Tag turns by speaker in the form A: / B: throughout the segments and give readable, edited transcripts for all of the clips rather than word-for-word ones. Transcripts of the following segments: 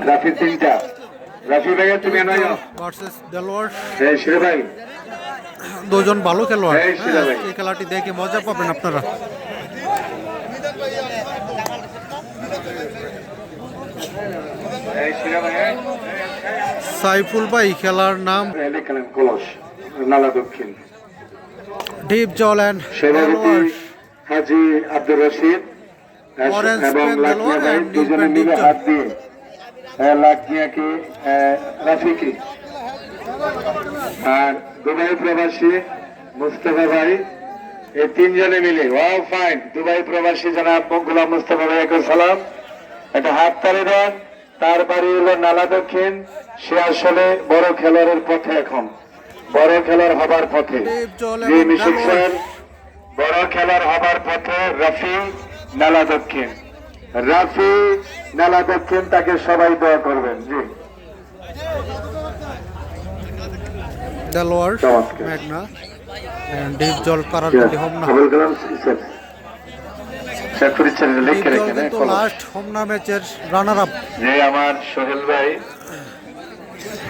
A: রাফি তিনটা। রাফি ভাইয়া তুমি নয়
B: ভার্সেস দেলোয়ার।
A: এই শিরে ভাই,
B: দুজন ভালো খেলোয়াড়।
A: এই শিরে ভাই,
B: এই খেলাটি দেখে মজা পাবেন আপনারা।
A: এই শিরে ভাই,
B: সাইফুল ভাই খেলার নাম
A: লিখলেন কলস নালা দক্ষিণ।
B: ডিপ জল অ্যান্ড
A: সভাপতি হাজি আব্দুর রশিদ এবং লাকিয়া ভাই দুজনে মিলে হাত দিয়ে লাকিয়াকে রাফিকে, আর দুবাই প্রবাসী মুস্তফা ভাই, এই তিনজনে মিলে ওয়াও ফাইন। দুবাই প্রবাসী জনাব গোলাম মুস্তফা ভাইকে সালাম, একটা হাত তালি দেন। তার বাড়ি হলো নালা দক্ষিণ। সে আসলে বড় খেলোয়াড়ের পথে, এখন বড় খেলোয়াড় হবার পথে। যে মিশুক স্যার বড় খেলোয়াড় হবার পথে। রাফি নালা দক্ষিণ, রাফি নালা দক্ষিণ, তাকে সবাই দোয়া করবেন। জি
B: দেলোয়ার মেঘনা ডিপ জল কারারকান্দি হোমনা। লাস্ট হোমনা ম্যাচের রানার আপ।
A: যে আমার সোহেল ভাই,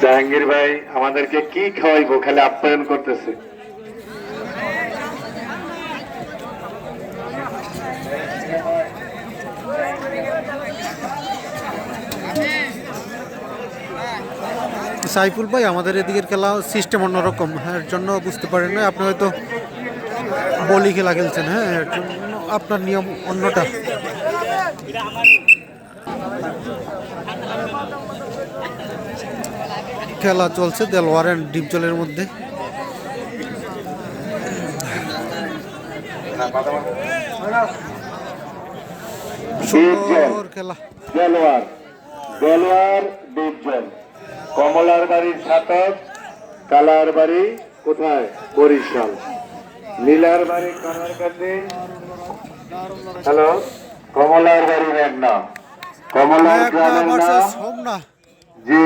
A: জাহাঙ্গীর ভাই আমাদেরকে কি খাওয়াইবো খালি আপ্যায়ন করতেছে।
B: সাইফুল ভাই আমাদের এদিকের খেলা সিস্টেম অন্যরকম, হ্যাঁ এর জন্য বুঝতে পারেন না। আপনি হয়তো বলি খেলা খেলছেন, হ্যাঁ এর জন্য আপনার নিয়ম অন্যটা। খেলা চলছে দেলোয়ার অ্যান্ড ডিপ জলের মধ্যে। সুন্দর খেলা।
A: দেলোয়ার, দেলোয়ার ডিপ জল। কমলার বাড়ির ছাতক, কালার বাড়ি কোথায়? বরিশাল। নীলার বাড়ি কানারকান্দি। হ্যালো, কমলার বাড়ি মেঘনা। কমলার গ্রামের নাম জি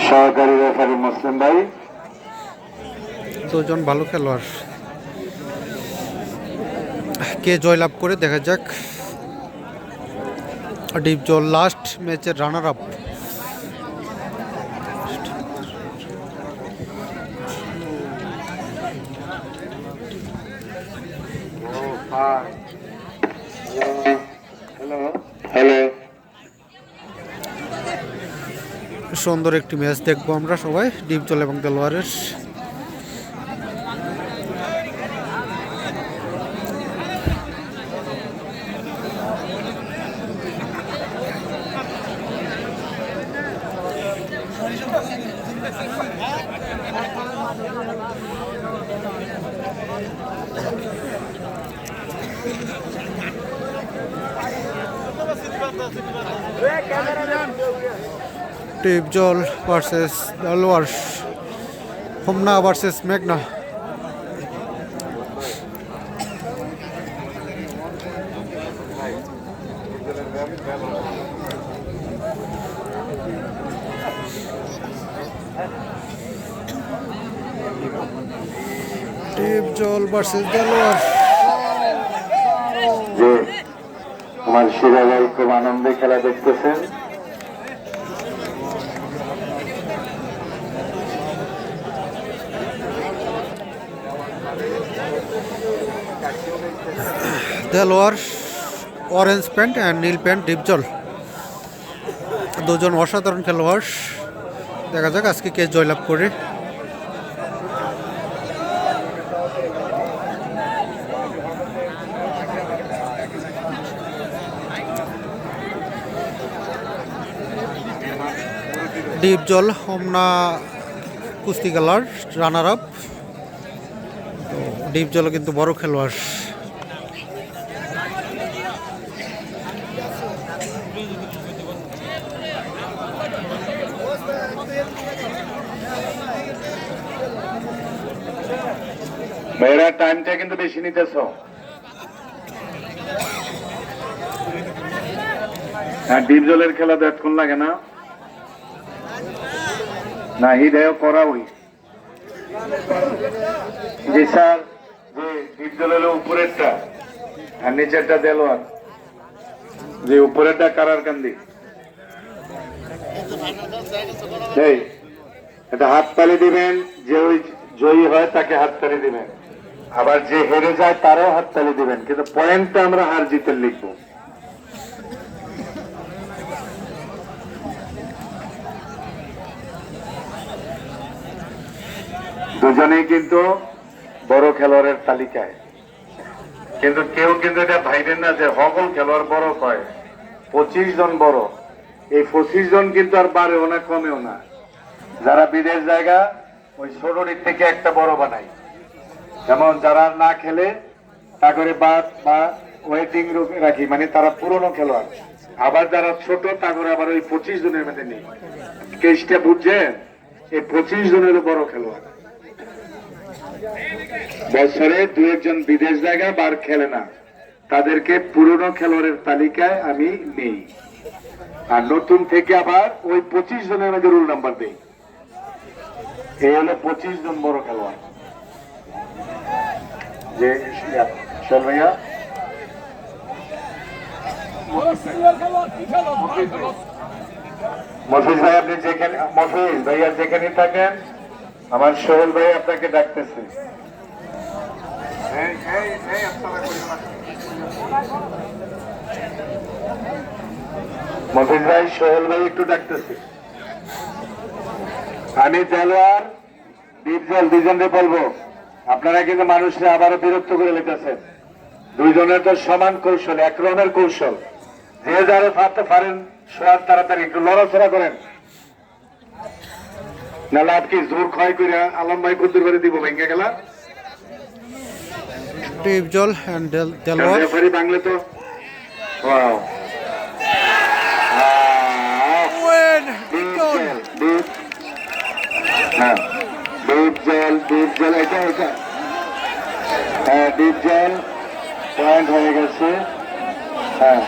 A: সহকারী রেফারি মুসলিম ভাই।
B: দুজন ভালো খেলোয়াড়, কে জয়লাভ করে দেখা যাক। ডিপ জল লাস্ট ম্যাচের রানার আপ। সুন্দর একটি ম্যাচ দেখবো আমরা সবাই, ডিপ জল এবং দেলোয়ারের। Dipjol versus Delwar, Homna versus মেঘনা। Dipjol versus Delwar.
A: আমার শিরা ভাই খুব আনন্দে খেলা দেখতেছেন।
B: দেলোয়ার অরেঞ্জ প্যান্ট অ্যান্ড নীল প্যান্ট, ডিপ জল দুজন অসাধারণ খেলোয়াড়। দেখা যাক আজকে কে জয়লাভ করে। ডিপ জল হোমনা কুস্তি খেলার রানার আপ। ডিপ জল কিন্তু বড় খেলোয়াড়।
A: মেয়েরা টাইমটা কিন্তু বেশি নিতেছ। হ্যাঁ, ডিপ জলের খেলা তো এতক্ষণ লাগে না। না হৃদয় করা ওই জি স্যার, যে ডিপ জল হলো উপরেরটা আর নিচেরটা দেলোয়ার। যে উপরেরটা কারারকান্দি। এই এটা হাততালি দিবেন, যে ওই জয়ী হয় তাকে হাততালি দিবেন, আবার যে হেরে যায় তারও হাততালি দিবেন, কিন্তু পয়েন্টটা আমরা হার জিতের লিখবো। দুজনেই কিন্তু বড় খেলোয়াড়ের তালিকায়, কিন্তু কেউ কিন্তু এটা ভাইবেন না যে সকল খেলোয়াড় বড় কয়। 25 জন বড়, এই 25 জন কিন্তু আর বাড়েও না কমেও না। যারা বিদেশ জায়গা ওই ছোটটির থেকে একটা বড় বানাই, যেমন যারা না খেলে তা করে বাদ বা ওয়েটিং রুমে রাখি, মানে তারা পুরনো খেলোয়াড়। আবার যারা ছোট তা করে আবার ওই 25 জনের মধ্যে নেই। কেসটা বুঝছেন? এই 25 জনের বড় খেলোয়াড়। বছরে দু একজন বিদেশ জায়গা বার খেলে না, তাদেরকে পুরনো খেলোয়াড়ের তালিকায় আমি নেই, আর নতুন থেকে আবার ওই 25 জনের মধ্যে রোল নাম্বার দেই। এই হলো 25 জন বড় খেলোয়াড়। যে চল ভাইয়া, মফিজ ভাই আপনি যেখানে, মফিজ ভাইয়া যেখানে থাকেন, আমার সোহেল ভাই আপনাকে ডাকতেছে। মফিজ ভাই, সোহেল ভাই একটু ডাকতেছে। আমি দেলোয়ার, দীপজল দুইজনকে বলবো, আপনারা কিন্তু মানুষরা আবারও বিরক্ত করে লেগেছেন। দুইজনের তো সমান কৌশল, এক রকমের কৌশল, যে যারা থাকতে পারেন সব তাড়াতাড়ি একটু লড়াচড়া করেন, নাহলে আপনি জোর ক্ষয় করে আলম ভাই কুদ্দুর করে দিব ভেঙে গেলা।
B: ডিপজল এন্ড দেলোয়ার।
A: রেফারি বাংলা তো ওয়াও, হ্যাঁ ডিপজল, এটা এটা, হ্যাঁ ডিপজল পয়েন্ট হয়ে গেছে। হ্যাঁ